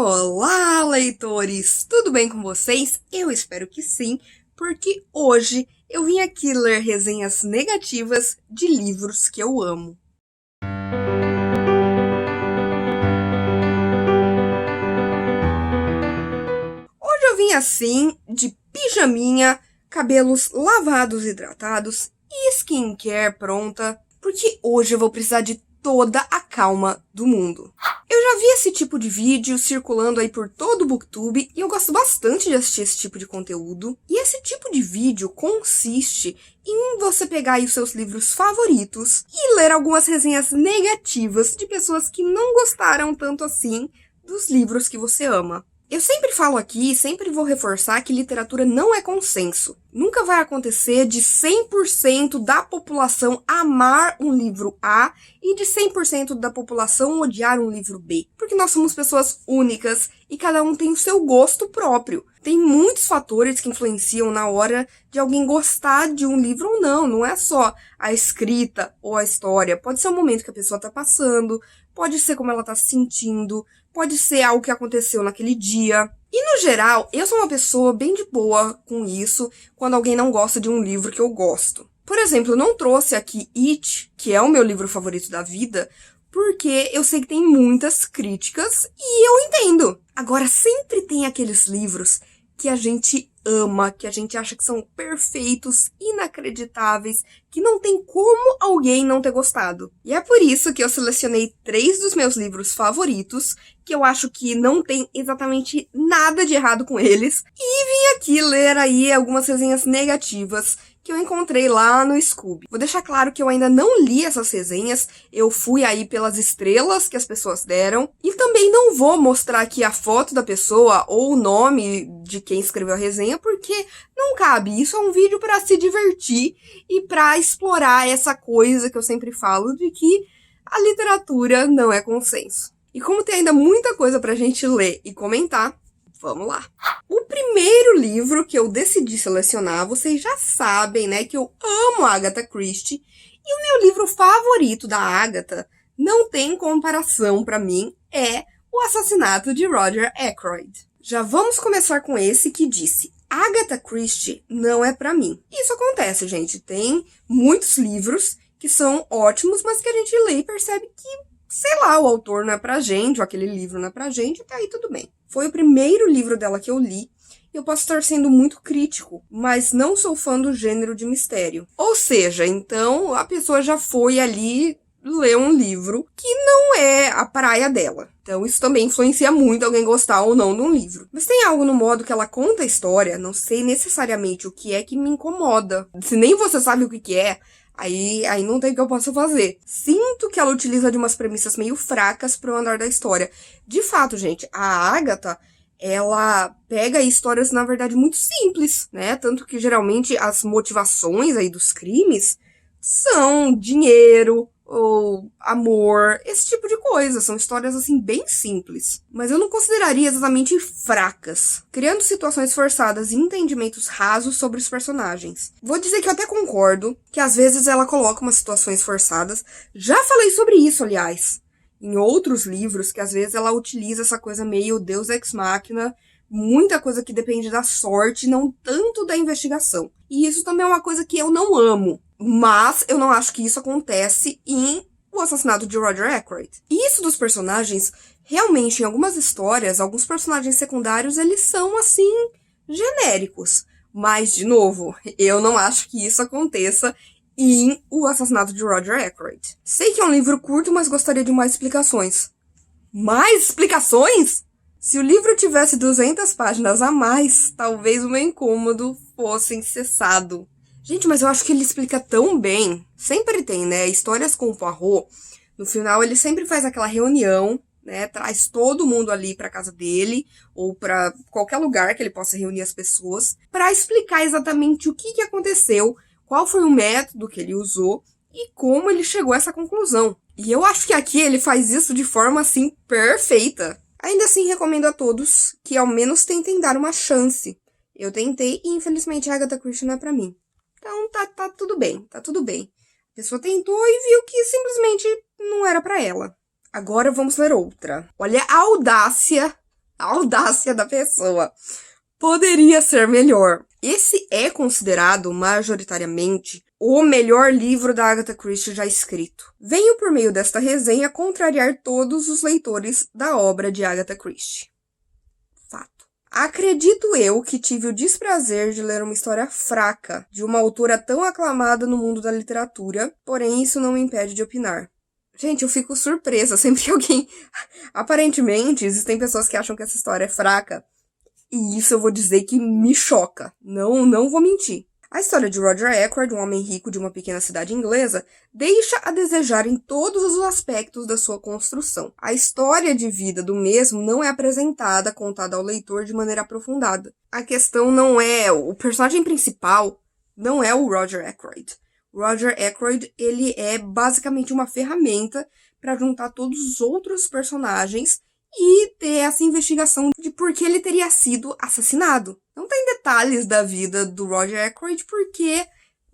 Olá, leitores! Tudo bem com vocês? Eu espero que sim, porque hoje eu vim aqui ler resenhas negativas de livros que eu amo. Hoje eu vim assim, de pijaminha, cabelos lavados e hidratados e skincare pronta, porque hoje eu vou precisar de toda a calma do mundo. Eu já vi esse tipo de vídeo circulando aí por todo o Booktube e eu gosto bastante de assistir esse tipo de conteúdo. E esse tipo de vídeo consiste em você pegar aí os seus livros favoritos e ler algumas resenhas negativas de pessoas que não gostaram tanto assim dos livros que você ama. Eu sempre falo aqui, sempre vou reforçar que literatura não é consenso. Nunca vai acontecer de 100% da população amar um livro A e de 100% da população odiar um livro B. Porque nós somos pessoas únicas e cada um tem o seu gosto próprio. Tem muitos fatores que influenciam na hora de alguém gostar de um livro ou não. Não é só a escrita ou a história. Pode ser o momento que a pessoa está passando, pode ser como ela está se sentindo, pode ser algo que aconteceu naquele dia. E no geral, eu sou uma pessoa bem de boa com isso quando alguém não gosta de um livro que eu gosto. Por exemplo, eu não trouxe aqui It, que é o meu livro favorito da vida, porque eu sei que tem muitas críticas e eu entendo. Agora, sempre tem aqueles livros que a gente ama, que a gente acha que são perfeitos, inacreditáveis, que não tem como alguém não ter gostado. E é por isso que eu selecionei 3 dos meus livros favoritos, que eu acho que não tem exatamente nada de errado com eles, e vim aqui ler aí algumas resenhas negativas que eu encontrei lá no Scoob. Vou deixar claro que eu ainda não li essas resenhas, eu fui aí pelas estrelas que as pessoas deram, e também não vou mostrar aqui a foto da pessoa ou o nome de quem escreveu a resenha, porque não cabe. Isso é um vídeo para se divertir e para explorar essa coisa que eu sempre falo de que a literatura não é consenso. E como tem ainda muita coisa pra gente ler e comentar, vamos lá! O primeiro livro que eu decidi selecionar, vocês já sabem, né, que eu amo a Agatha Christie. E o meu livro favorito da Agatha, não tem comparação pra mim, é O Assassinato de Roger Ackroyd. Já vamos começar com esse que disse: Agatha Christie não é pra mim. Isso acontece, gente. Tem muitos livros que são ótimos, mas que a gente lê e percebe que, sei lá, o autor não é pra gente, ou aquele livro não é pra gente, até aí tudo bem. Foi o primeiro livro dela que eu li. Eu posso estar sendo muito crítico, mas não sou fã do gênero de mistério. Ou seja, então a pessoa já foi ali ler um livro que não é a praia dela. Então isso também influencia muito alguém gostar ou não de um livro. Mas tem algo no modo que ela conta a história, não sei necessariamente o que é que me incomoda. Se nem você sabe o que é, aí não tem o que eu possa fazer. Sinto que ela utiliza de umas premissas meio fracas para o andar da história. De fato, gente, a Agatha, ela pega histórias, na verdade, muito simples, né? Tanto que, geralmente, as motivações aí dos crimes são dinheiro ou amor, esse tipo de coisa. São histórias, assim, bem simples. Mas eu não consideraria exatamente fracas, criando situações forçadas e entendimentos rasos sobre os personagens. Vou dizer que eu até concordo que, às vezes, ela coloca umas situações forçadas. Já falei sobre isso, aliás, em outros livros, que às vezes ela utiliza essa coisa meio Deus Ex Machina, muita coisa que depende da sorte, não tanto da investigação. E isso também é uma coisa que eu não amo. Mas eu não acho que isso acontece em O Assassinato de Roger Ackroyd. E isso dos personagens, realmente, em algumas histórias, alguns personagens secundários, eles são, assim, genéricos. Mas, de novo, eu não acho que isso aconteça em O Assassinato de Roger Ackroyd. Sei que é um livro curto, mas gostaria de mais explicações. Mais explicações? Se o livro tivesse 200 páginas a mais, talvez o meu incômodo fosse cessado. Gente, mas eu acho que ele explica tão bem. Sempre tem, né? Histórias com o Poirot. No final, ele sempre faz aquela reunião, né? Traz todo mundo ali pra casa dele, ou pra qualquer lugar que ele possa reunir as pessoas, pra explicar exatamente o que aconteceu, qual foi o método que ele usou e como ele chegou a essa conclusão. E eu acho que aqui ele faz isso de forma, assim, perfeita. Ainda assim, recomendo a todos que ao menos tentem dar uma chance. Eu tentei e, infelizmente, a Agatha Christie não é pra mim. Então, tá tudo bem, tá tudo bem. A pessoa tentou e viu que simplesmente não era pra ela. Agora vamos ler outra. Olha a audácia A audácia da pessoa. Poderia ser melhor. Esse é considerado, majoritariamente, o melhor livro da Agatha Christie já escrito. Venho, por meio desta resenha, contrariar todos os leitores da obra de Agatha Christie. Fato. Acredito eu que tive o desprazer de ler uma história fraca de uma autora tão aclamada no mundo da literatura, porém isso não me impede de opinar. Gente, eu fico surpresa sempre que alguém... Aparentemente, existem pessoas que acham que essa história é fraca, e isso eu vou dizer que me choca. Não vou mentir. A história de Roger Ackroyd, um homem rico de uma pequena cidade inglesa, deixa a desejar em todos os aspectos da sua construção. A história de vida do mesmo não é apresentada, contada ao leitor de maneira aprofundada. A questão não é... O personagem principal não é o Roger Ackroyd. O Roger Ackroyd, ele é basicamente uma ferramenta para juntar todos os outros personagens e ter essa investigação de por que ele teria sido assassinado. Não tem detalhes da vida do Roger Ackroyd porque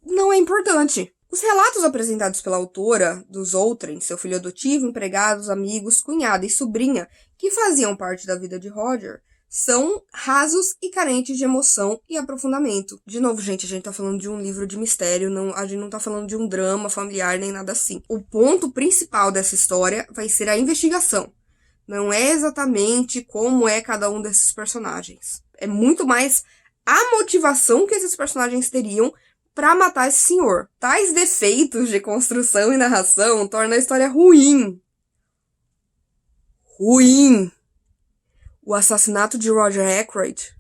não é importante. Os relatos apresentados pela autora dos outrem, seu filho adotivo, empregados, amigos, cunhada e sobrinha, que faziam parte da vida de Roger, são rasos e carentes de emoção e aprofundamento. De novo, gente, a gente tá falando de um livro de mistério, a gente não tá falando de um drama familiar nem nada assim. O ponto principal dessa história vai ser a investigação. Não é exatamente como é cada um desses personagens. É muito mais a motivação que esses personagens teriam pra matar esse senhor. Tais defeitos de construção e narração tornam a história ruim. Ruim. O assassinato de Roger Ackroyd.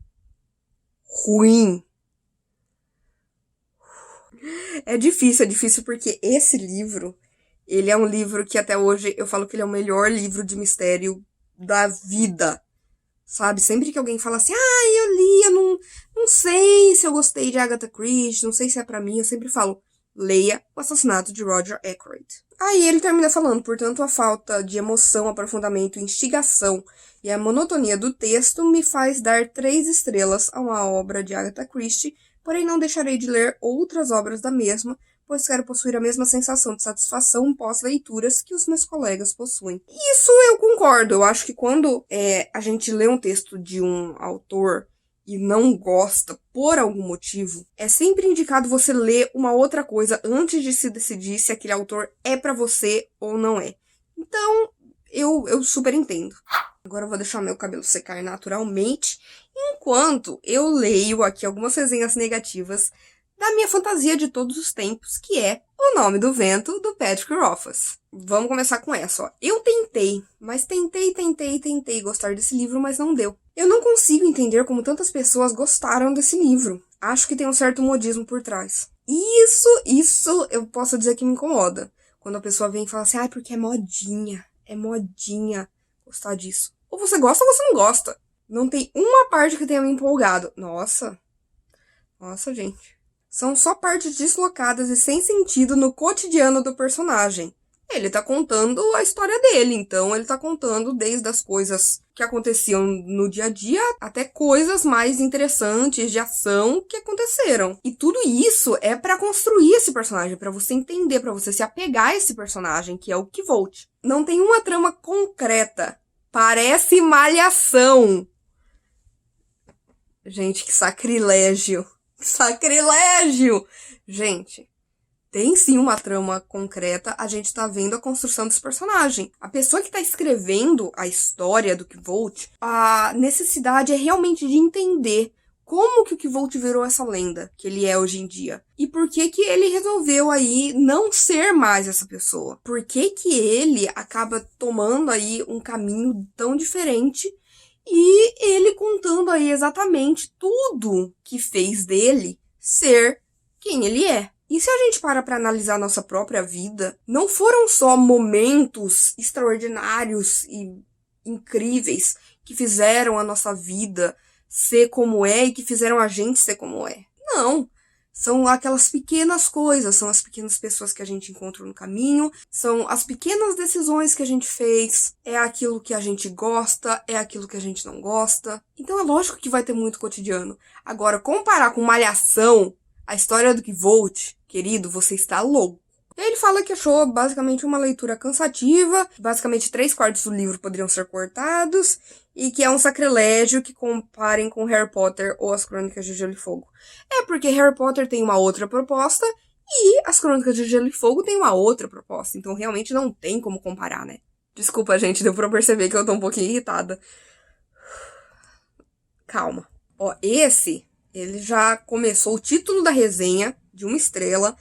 Ruim. É difícil porque esse livro... Ele é um livro que até hoje eu falo que ele é o melhor livro de mistério da vida, sabe? Sempre que alguém fala assim, eu li, eu não sei se eu gostei de Agatha Christie, não sei se é pra mim, eu sempre falo, leia O Assassinato de Roger Ackroyd. Aí ele termina falando, portanto, a falta de emoção, aprofundamento, instigação e a monotonia do texto me faz dar 3 estrelas a uma obra de Agatha Christie, porém não deixarei de ler outras obras da mesma, pois quero possuir a mesma sensação de satisfação pós-leituras que os meus colegas possuem. Isso eu concordo. Eu acho que quando a gente lê um texto de um autor e não gosta por algum motivo, é sempre indicado você ler uma outra coisa antes de se decidir se aquele autor é pra você ou não é. Então, eu super entendo. Agora eu vou deixar meu cabelo secar naturalmente, enquanto eu leio aqui algumas resenhas negativas da minha fantasia de todos os tempos, que é O Nome do Vento, do Patrick Rothfuss. Vamos começar com essa, ó. Eu tentei gostar desse livro, mas não deu. Eu não consigo entender como tantas pessoas gostaram desse livro. Acho que tem um certo modismo por trás. Isso eu posso dizer que me incomoda. Quando a pessoa vem e fala assim, porque é modinha gostar disso. Ou você gosta ou você não gosta. Não tem uma parte que tenha me empolgado. Nossa, gente. São só partes deslocadas e sem sentido no cotidiano do personagem. Ele tá contando a história dele, então ele tá contando desde as coisas que aconteciam no dia a dia até coisas mais interessantes de ação que aconteceram. E tudo isso é pra construir esse personagem, pra você entender, pra você se apegar a esse personagem, que é o Kvolt. Não tem uma trama concreta. Parece Malhação. Gente, que sacrilégio. Sacrilégio! Gente, tem sim uma trama concreta, a gente tá vendo a construção desse personagem. A pessoa que tá escrevendo a história do Kvolt, a necessidade é realmente de entender como que o Kvolt virou essa lenda que ele é hoje em dia. E por que que ele resolveu aí não ser mais essa pessoa. Por que que ele acaba tomando aí um caminho tão diferente. E ele contando aí exatamente tudo que fez dele ser quem ele é. E se a gente para pra analisar a nossa própria vida, não foram só momentos extraordinários e incríveis que fizeram a nossa vida ser como é e que fizeram a gente ser como é. Não. São aquelas pequenas coisas, são as pequenas pessoas que a gente encontrou no caminho, são as pequenas decisões que a gente fez, é aquilo que a gente gosta, é aquilo que a gente não gosta. Então é lógico que vai ter muito cotidiano. Agora, comparar com Malhação, a história do Kvolt, querido, você está louco. E aí ele fala que achou basicamente uma leitura cansativa, basicamente 3/4 do livro poderiam ser cortados, e que é um sacrilégio que comparem com Harry Potter ou as Crônicas de Gelo e Fogo. É porque Harry Potter tem uma outra proposta e as Crônicas de Gelo e Fogo tem uma outra proposta, então realmente não tem como comparar, né? Desculpa, gente, deu pra perceber que eu tô um pouquinho irritada. Calma. Ó, ele já começou o título da resenha de 1 estrela.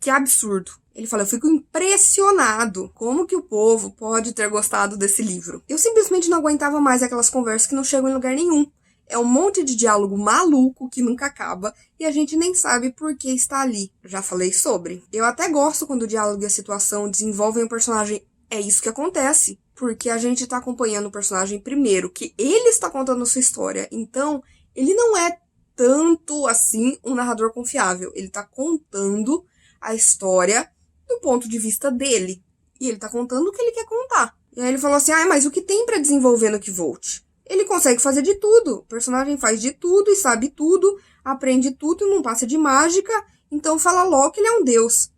Que absurdo. Ele fala, eu fico impressionado como que o povo pode ter gostado desse livro. Eu simplesmente não aguentava mais aquelas conversas que não chegam em lugar nenhum. É um monte de diálogo maluco que nunca acaba e a gente nem sabe por que está ali. Já falei sobre. Eu até gosto quando o diálogo e a situação desenvolvem o personagem. É isso que acontece. Porque a gente tá acompanhando o personagem primeiro, que ele está contando a sua história. Então, ele não é tanto assim um narrador confiável. Ele tá contando a história do ponto de vista dele. E ele tá contando o que ele quer contar. E aí ele falou assim, mas o que tem pra desenvolver no Kvolt? Ele consegue fazer de tudo. O personagem faz de tudo e sabe tudo, aprende tudo e não passa de mágica. Então fala logo que ele é um deus.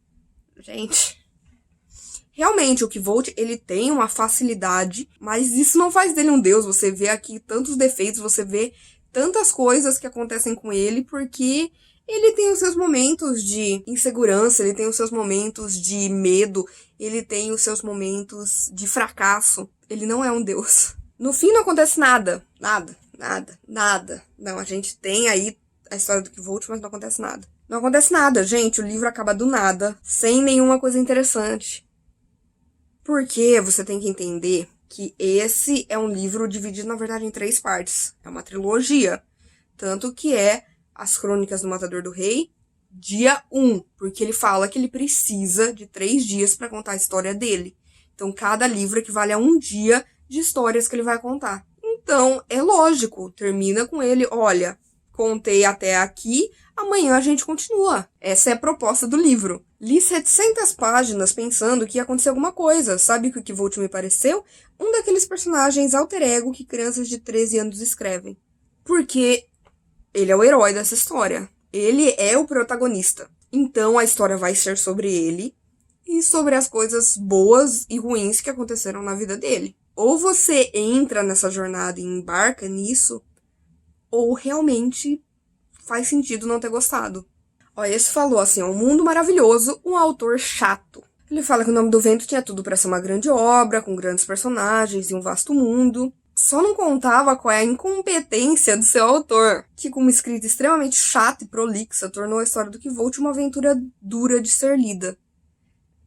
Gente, realmente o Kvolt, ele tem uma facilidade, mas isso não faz dele um deus. Você vê aqui tantos defeitos, você vê tantas coisas que acontecem com ele, porque ele tem os seus momentos de insegurança, ele tem os seus momentos de medo, ele tem os seus momentos de fracasso. Ele não é um deus. No fim não acontece nada. Nada. Não, a gente tem aí a história do Kvolt, mas não acontece nada. Não acontece nada, gente. O livro acaba do nada, sem nenhuma coisa interessante. Porque você tem que entender que esse é um livro dividido, na verdade, em 3 partes. É uma trilogia. Tanto que é As Crônicas do Matador do Rei, dia 1. Porque ele fala que ele precisa de 3 dias para contar a história dele. Então, cada livro equivale a 1 dia de histórias que ele vai contar. Então, é lógico. Termina com ele, olha, contei até aqui, amanhã a gente continua. Essa é a proposta do livro. Li 700 páginas pensando que ia acontecer alguma coisa. Sabe o que o Kvolt me pareceu? Um daqueles personagens alter ego que crianças de 13 anos escrevem. Porque ele é o herói dessa história. Ele é o protagonista. Então a história vai ser sobre ele e sobre as coisas boas e ruins que aconteceram na vida dele. Ou você entra nessa jornada e embarca nisso, ou realmente faz sentido não ter gostado. Ó, esse falou assim, um mundo maravilhoso, um autor chato. Ele fala que O Nome do Vento tinha tudo para ser uma grande obra, com grandes personagens e um vasto mundo. Só não contava qual é a incompetência do seu autor, que com uma escrita extremamente chata e prolixa, tornou a história do Kvolt uma aventura dura de ser lida.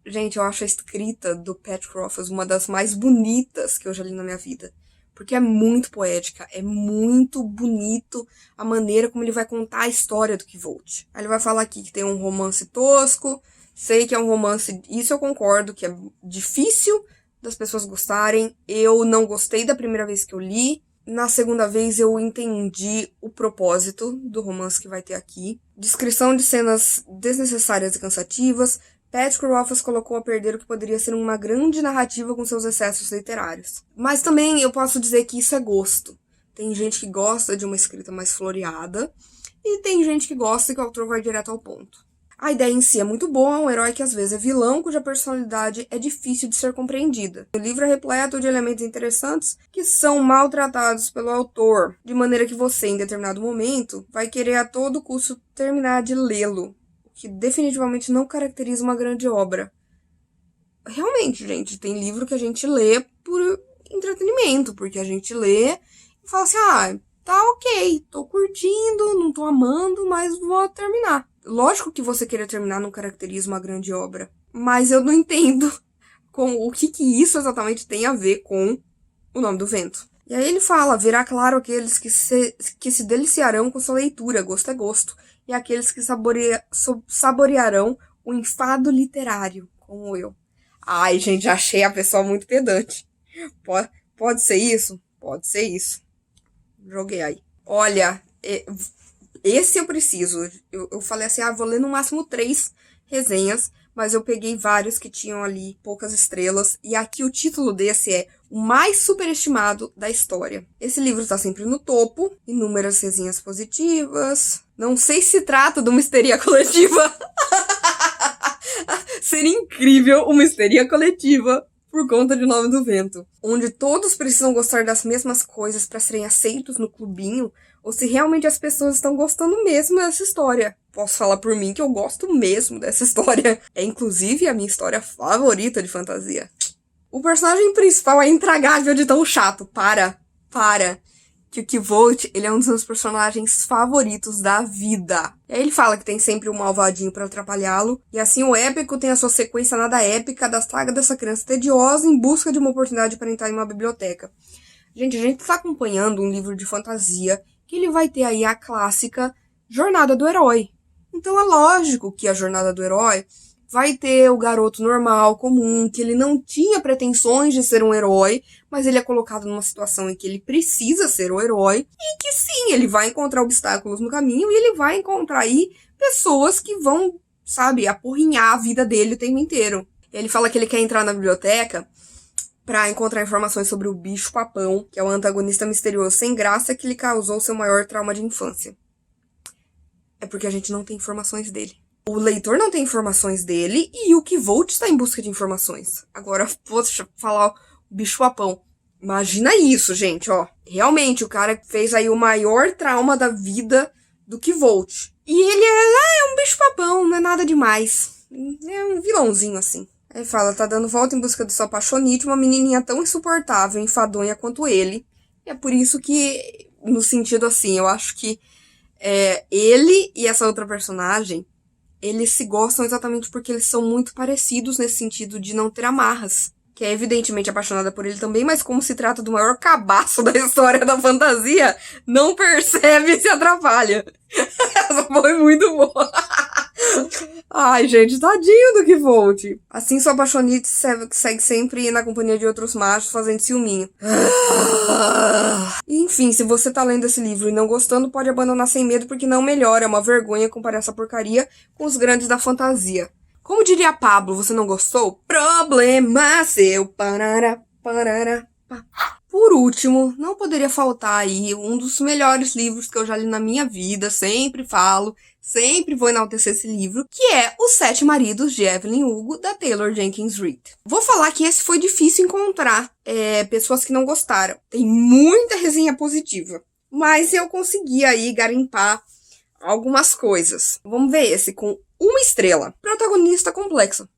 Gente, eu acho a escrita do Pat Rothfuss uma das mais bonitas que eu já li na minha vida. Porque é muito poética, é muito bonito a maneira como ele vai contar a história do Kvolt. Aí ele vai falar aqui que tem um romance tosco, sei que é um romance, isso eu concordo, que é difícil das pessoas gostarem. Eu não gostei da primeira vez que eu li. Na segunda vez eu entendi o propósito do romance que vai ter aqui. Descrição de cenas desnecessárias e cansativas. Pat Rothfuss colocou a perder o que poderia ser uma grande narrativa com seus excessos literários. Mas também eu posso dizer que isso é gosto. Tem gente que gosta de uma escrita mais floreada e tem gente que gosta que o autor vai direto ao ponto. A ideia em si é muito boa, um herói que às vezes é vilão, cuja personalidade é difícil de ser compreendida. O livro é repleto de elementos interessantes que são maltratados pelo autor, de maneira que você, em determinado momento, vai querer a todo custo terminar de lê-lo, que definitivamente não caracteriza uma grande obra. Realmente, gente, tem livro que a gente lê por entretenimento, porque a gente lê e fala assim, tá ok, tô curtindo, não tô amando, mas vou terminar. Lógico que você querer terminar não caracteriza uma grande obra, mas eu não entendo o que isso exatamente tem a ver com O Nome do Vento. E aí ele fala, verá claro aqueles que se deliciarão com sua leitura, gosto é gosto, e aqueles que saborearão o enfado literário, como eu. Ai, gente, achei a pessoa muito pedante. Pode ser isso? Pode ser isso. Joguei aí. Olha, esse eu preciso. Eu falei assim, vou ler no máximo 3 resenhas, mas eu peguei vários que tinham ali poucas estrelas, e aqui o título desse é O Mais Superestimado da História. Esse livro está sempre no topo, inúmeras resenhas positivas. Não sei se trata de uma histeria coletiva. Seria incrível uma histeria coletiva por conta de Nome do Vento, onde todos precisam gostar das mesmas coisas para serem aceitos no clubinho, ou se realmente as pessoas estão gostando mesmo dessa história. Posso falar por mim que eu gosto mesmo dessa história. É inclusive a minha história favorita de fantasia. O personagem principal é intragável de tão chato. Para. Que o Kvolt, ele é um dos meus personagens favoritos da vida. E aí ele fala que tem sempre um malvadinho pra atrapalhá-lo. E assim o épico tem a sua sequência nada épica da saga dessa criança tediosa em busca de uma oportunidade para entrar em uma biblioteca. Gente, a gente tá acompanhando um livro de fantasia que ele vai ter aí a clássica jornada do herói. Então é lógico que a jornada do herói vai ter o garoto normal, comum, que ele não tinha pretensões de ser um herói, mas ele é colocado numa situação em que ele precisa ser o herói, e que sim, ele vai encontrar obstáculos no caminho, e ele vai encontrar aí pessoas que vão, sabe, apurrinhar a vida dele o tempo inteiro. Ele fala que ele quer entrar na biblioteca pra encontrar informações sobre o bicho-papão, que é o antagonista misterioso sem graça que lhe causou seu maior trauma de infância. É porque a gente não tem informações dele. O leitor não tem informações dele e o Kvolt está em busca de informações. Agora, poxa, falar o bicho-papão. Imagina isso, gente, ó. Realmente, o cara fez aí o maior trauma da vida do Kvolt. E ele é um bicho-papão, não é nada demais. É um vilãozinho, assim. Aí fala, tá dando volta em busca do seu apaixonite, uma menininha tão insuportável, enfadonha quanto ele. E é por isso que, no sentido assim, eu acho que ele e essa outra personagem, eles se gostam exatamente porque eles são muito parecidos nesse sentido de não ter amarras. Que é evidentemente apaixonada por ele também, mas como se trata do maior cabaço da história da fantasia, não percebe e se atrapalha. Essa foi muito boa. Ai, gente, tadinho do Kvolt. Assim, sua apaixonite segue sempre na companhia de outros machos, fazendo ciúminho. Enfim, se você tá lendo esse livro e não gostando, pode abandonar sem medo, porque não melhora. É uma vergonha comparar essa porcaria com os grandes da fantasia. Como diria Pablo, você não gostou? Problema seu. Parará, parará, pá. Por último, não poderia faltar aí um dos melhores livros que eu já li na minha vida, sempre falo, sempre vou enaltecer esse livro, que é Os Sete Maridos de Evelyn Hugo, da Taylor Jenkins Reid. Vou falar que esse foi difícil encontrar pessoas que não gostaram. Tem muita resenha positiva, mas eu consegui aí garimpar algumas coisas. Vamos ver esse com 1 estrela. Protagonista complexa.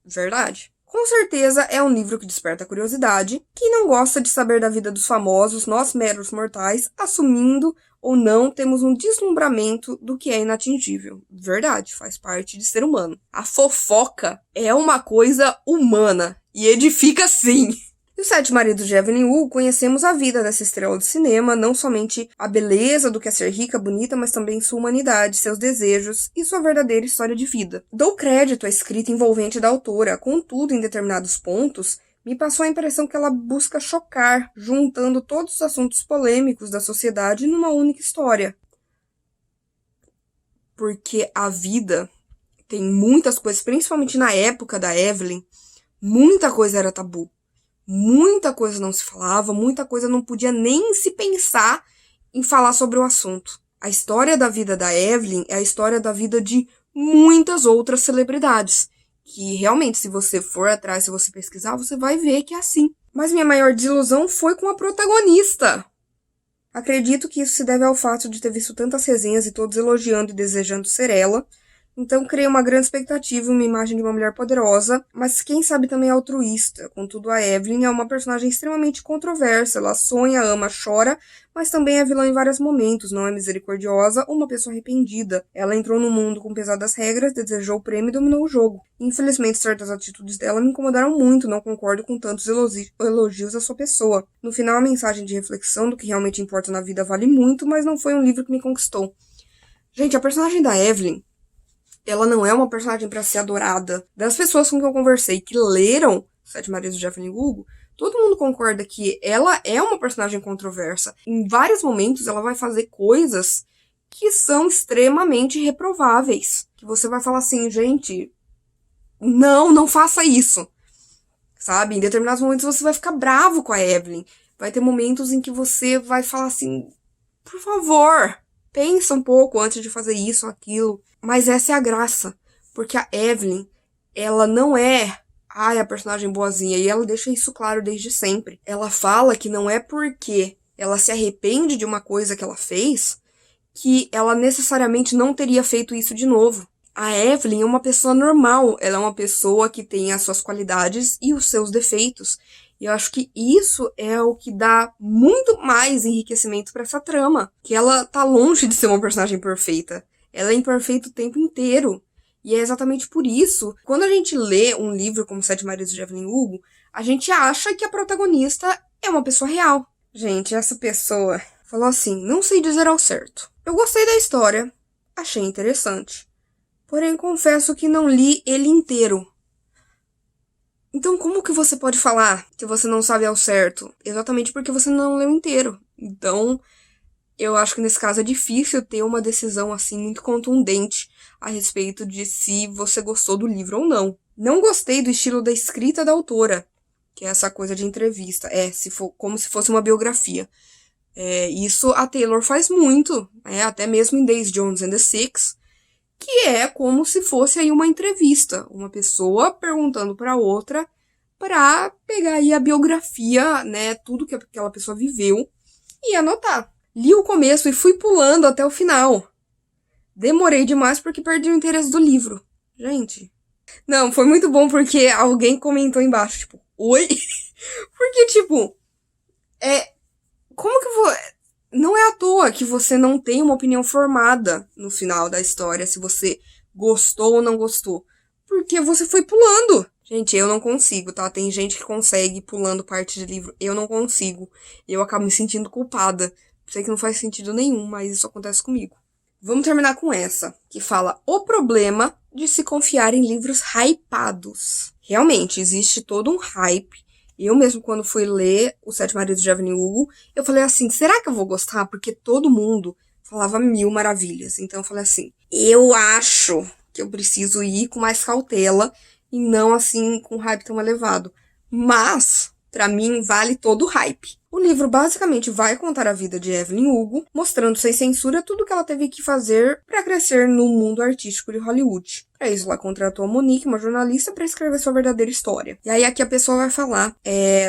Verdade. Com certeza é um livro que desperta curiosidade. Quem não gosta de saber da vida dos famosos, nós meros mortais, assumindo ou não, temos um deslumbramento do que é inatingível. Verdade, faz parte de ser humano. A fofoca é uma coisa humana e edifica sim. E Os Sete Maridos de Evelyn Hugo, conhecemos a vida dessa estrela de cinema, não somente a beleza do que é ser rica, bonita, mas também sua humanidade, seus desejos e sua verdadeira história de vida. Dou crédito à escrita envolvente da autora, contudo, em determinados pontos, me passou a impressão que ela busca chocar, juntando todos os assuntos polêmicos da sociedade numa única história. Porque a vida tem muitas coisas, principalmente na época da Evelyn, muita coisa era tabu. Muita coisa não se falava, muita coisa não podia nem se pensar em falar sobre o assunto. A história da vida da Evelyn é a história da vida de muitas outras celebridades. Que realmente, se você for atrás, se você pesquisar, você vai ver que é assim. Mas minha maior desilusão foi com a protagonista. Acredito que isso se deve ao fato de ter visto tantas resenhas e todos elogiando e desejando ser ela. Então criei uma grande expectativa e uma imagem de uma mulher poderosa, mas quem sabe também altruísta. Contudo, a Evelyn é uma personagem extremamente controversa. Ela sonha, ama, chora, mas também é vilã em vários momentos. Não é misericordiosa ou uma pessoa arrependida. Ela entrou no mundo com pesadas regras, desejou o prêmio e dominou o jogo. Infelizmente, certas atitudes dela me incomodaram muito, não concordo com tantos elogios à sua pessoa. No final, a mensagem de reflexão do que realmente importa na vida vale muito, mas não foi um livro que me conquistou. Gente, a personagem da Evelyn, ela não é uma personagem pra ser adorada. Das pessoas com quem eu conversei que leram Sete Maridos de Evelyn Hugo, todo mundo concorda que ela é uma personagem controversa. Em vários momentos ela vai fazer coisas que são extremamente reprováveis. Que você vai falar assim, gente, não faça isso. Sabe? Em determinados momentos você vai ficar bravo com a Evelyn. Vai ter momentos em que você vai falar assim, por favor, pensa um pouco antes de fazer isso ou aquilo. Mas essa é a graça, porque a Evelyn, ela não é, a personagem boazinha, e ela deixa isso claro desde sempre. Ela fala que não é porque ela se arrepende de uma coisa que ela fez que ela necessariamente não teria feito isso de novo. A Evelyn é uma pessoa normal, ela é uma pessoa que tem as suas qualidades e os seus defeitos. E eu acho que isso é o que dá muito mais enriquecimento pra essa trama, que ela tá longe de ser uma personagem perfeita. Ela é imperfeita o tempo inteiro. E é exatamente por isso, quando a gente lê um livro como Sete Maridos de Evelyn Hugo, a gente acha que a protagonista é uma pessoa real. Gente, essa pessoa falou assim, não sei dizer ao certo. Eu gostei da história, achei interessante. Porém, confesso que não li ele inteiro. Então, como que você pode falar que você não sabe ao certo? Exatamente porque você não leu inteiro. Então, eu acho que nesse caso é difícil ter uma decisão assim muito contundente a respeito de se você gostou do livro ou não. Não gostei do estilo da escrita da autora, que é essa coisa de entrevista. Como se fosse uma biografia. Isso a Taylor faz muito, até mesmo em Days Jones and the Six, que é como se fosse aí uma entrevista, uma pessoa perguntando para outra para pegar aí a biografia, né, tudo que aquela pessoa viveu e anotar. Li o começo e fui pulando até o final. Demorei demais porque perdi o interesse do livro. Gente, não, foi muito bom porque alguém comentou embaixo, tipo, oi? Porque, tipo, como que não é à toa que você não tem uma opinião formada no final da história, se você gostou ou não gostou. Porque você foi pulando. Gente, eu não consigo, tá? Tem gente que consegue pulando parte de livro. Eu não consigo. Eu acabo me sentindo culpada. Sei que não faz sentido nenhum, mas isso acontece comigo. Vamos terminar com essa, que fala o problema de se confiar em livros hypados. Realmente, existe todo um hype. Eu mesmo, quando fui ler Os Sete Maridos de Evelyn Hugo, eu falei assim, será que eu vou gostar? Porque todo mundo falava mil maravilhas. Então eu falei assim, eu acho que eu preciso ir com mais cautela e não assim com hype tão elevado. Mas, pra mim, vale todo o hype. O livro basicamente vai contar a vida de Evelyn Hugo, mostrando sem censura tudo que ela teve que fazer para crescer no mundo artístico de Hollywood. Para isso, ela contratou a Monique, uma jornalista, para escrever sua verdadeira história. E aí aqui a pessoa vai falar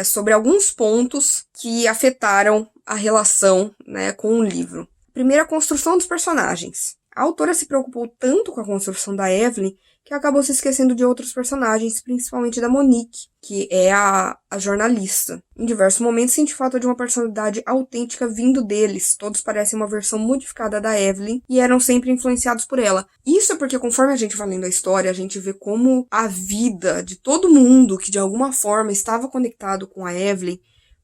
sobre alguns pontos que afetaram a relação, né, com o livro. Primeiro, a construção dos personagens. A autora se preocupou tanto com a construção da Evelyn que acabou se esquecendo de outros personagens, principalmente da Monique, que é a jornalista. Em diversos momentos senti falta de uma personalidade autêntica vindo deles. Todos parecem uma versão modificada da Evelyn e eram sempre influenciados por ela. Isso é porque conforme a gente vai lendo a história, a gente vê como a vida de todo mundo que de alguma forma estava conectado com a Evelyn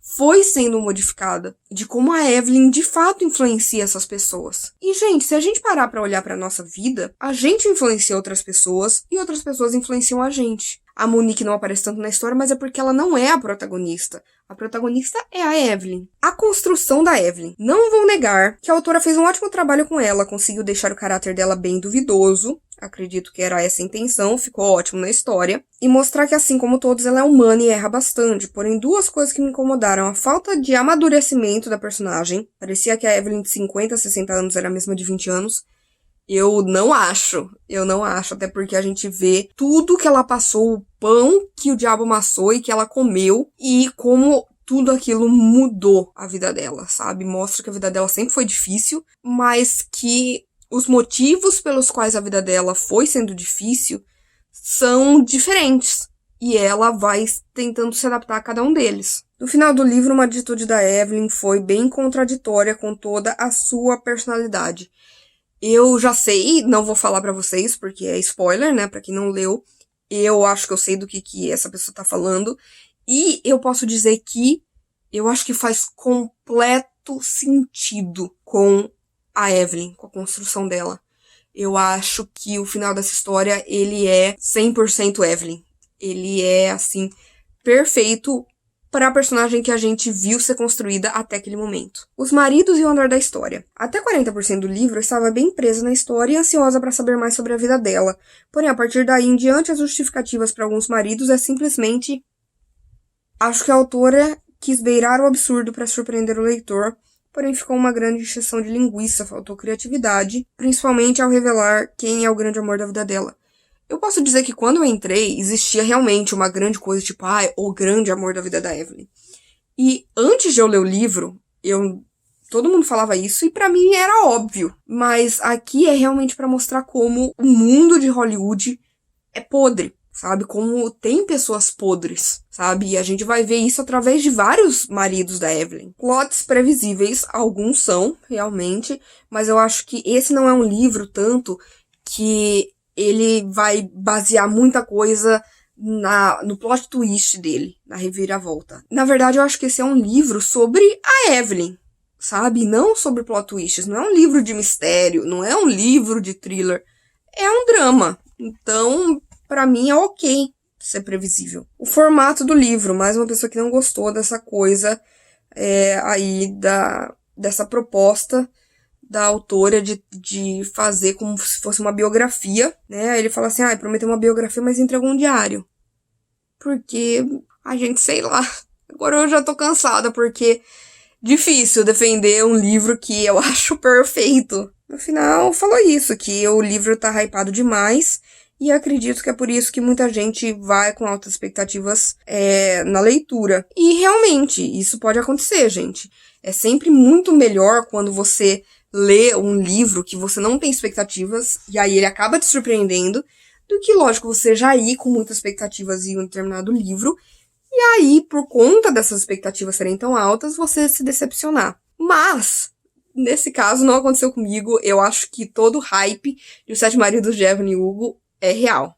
foi sendo modificada, de como a Evelyn de fato influencia essas pessoas. E, gente, se a gente parar pra olhar pra nossa vida, a gente influencia outras pessoas e outras pessoas influenciam a gente. A Monique não aparece tanto na história, mas é porque ela não é a protagonista. A protagonista é a Evelyn. A construção da Evelyn. Não vou negar que a autora fez um ótimo trabalho com ela, conseguiu deixar o caráter dela bem duvidoso, acredito que era essa a intenção, ficou ótimo na história, e mostrar que assim como todos ela é humana e erra bastante, porém duas coisas que me incomodaram, a falta de amadurecimento da personagem, parecia que a Evelyn de 50, 60 anos era a mesma de 20 anos, eu não acho, até porque a gente vê tudo que ela passou, o pão que o diabo amassou e que ela comeu, e como tudo aquilo mudou a vida dela, sabe? Mostra que a vida dela sempre foi difícil, mas que os motivos pelos quais a vida dela foi sendo difícil são diferentes. E ela vai tentando se adaptar a cada um deles. No final do livro, uma atitude da Evelyn foi bem contraditória com toda a sua personalidade. Eu já sei, não vou falar pra vocês, porque é spoiler, né? Pra quem não leu, eu acho que eu sei do que essa pessoa tá falando. E eu posso dizer que eu acho que faz completo sentido com a Evelyn, com a construção dela. Eu acho que o final dessa história, ele é 100% Evelyn. Ele é, assim, perfeito para a personagem que a gente viu ser construída até aquele momento. Os maridos e o andar da história. Até 40% do livro eu estava bem presa na história e ansiosa para saber mais sobre a vida dela. Porém, a partir daí em diante, as justificativas para alguns maridos é simplesmente... Acho que a autora quis beirar o absurdo para surpreender o leitor, porém ficou uma grande encheção de linguiça, faltou criatividade, principalmente ao revelar quem é o grande amor da vida dela. Eu posso dizer que quando eu entrei, existia realmente uma grande coisa, tipo, o grande amor da vida da Evelyn. E antes de eu ler o livro, todo mundo falava isso e pra mim era óbvio. Mas aqui é realmente pra mostrar como o mundo de Hollywood é podre, sabe? Como tem pessoas podres, sabe? E a gente vai ver isso através de vários maridos da Evelyn. Plots previsíveis, alguns são, realmente, mas eu acho que esse não é um livro tanto que ele vai basear muita coisa no plot twist dele, na reviravolta. Na verdade, eu acho que esse é um livro sobre a Evelyn, sabe? Não sobre plot twists. Não é um livro de mistério, não é um livro de thriller. É um drama. Então, pra mim é ok ser previsível. O formato do livro, mais uma pessoa que não gostou dessa coisa dessa proposta da autora de fazer como se fosse uma biografia, né? Ele fala assim, prometeu uma biografia, mas entregou um diário. Porque, sei lá. Agora eu já tô cansada, porque difícil defender um livro que eu acho perfeito. No final, falou isso, que o livro tá hypado demais, e acredito que é por isso que muita gente vai com altas expectativas na leitura. E realmente, isso pode acontecer, gente. É sempre muito melhor quando você lê um livro que você não tem expectativas, e aí ele acaba te surpreendendo, do que, lógico, você já ir com muitas expectativas em um determinado livro, e aí, por conta dessas expectativas serem tão altas, você se decepcionar. Mas, nesse caso, não aconteceu comigo. Eu acho que todo o hype de Os Sete Maridos de Evelyn Hugo é real.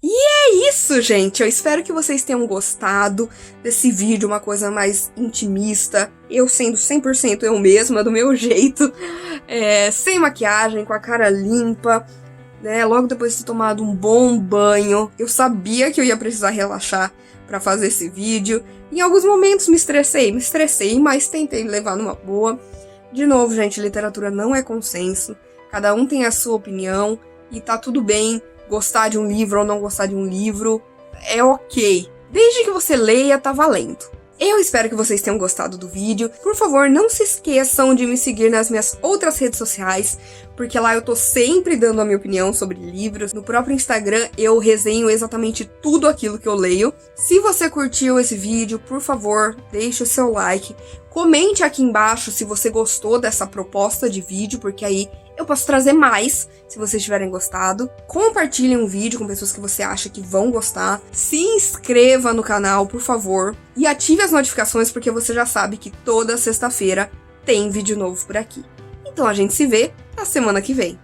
E é isso, gente. Eu espero que vocês tenham gostado desse vídeo, uma coisa mais intimista. Eu sendo 100% eu mesma, do meu jeito. Sem maquiagem, com a cara limpa. Né? Logo depois de ter tomado um bom banho. Eu sabia que eu ia precisar relaxar pra fazer esse vídeo. Em alguns momentos me estressei, mas tentei levar numa boa. De novo, gente, literatura não é consenso. Cada um tem a sua opinião e tá tudo bem gostar de um livro ou não gostar de um livro. É ok. Desde que você leia, tá valendo. Eu espero que vocês tenham gostado do vídeo. Por favor, não se esqueçam de me seguir nas minhas outras redes sociais, porque lá eu tô sempre dando a minha opinião sobre livros. No próprio Instagram eu resenho exatamente tudo aquilo que eu leio. Se você curtiu esse vídeo, por favor, deixe o seu like. Comente aqui embaixo se você gostou dessa proposta de vídeo, porque aí eu posso trazer mais, se vocês tiverem gostado. Compartilhem um vídeo com pessoas que você acha que vão gostar. Se inscreva no canal, por favor. E ative as notificações, porque você já sabe que toda sexta-feira tem vídeo novo por aqui. Então a gente se vê na semana que vem.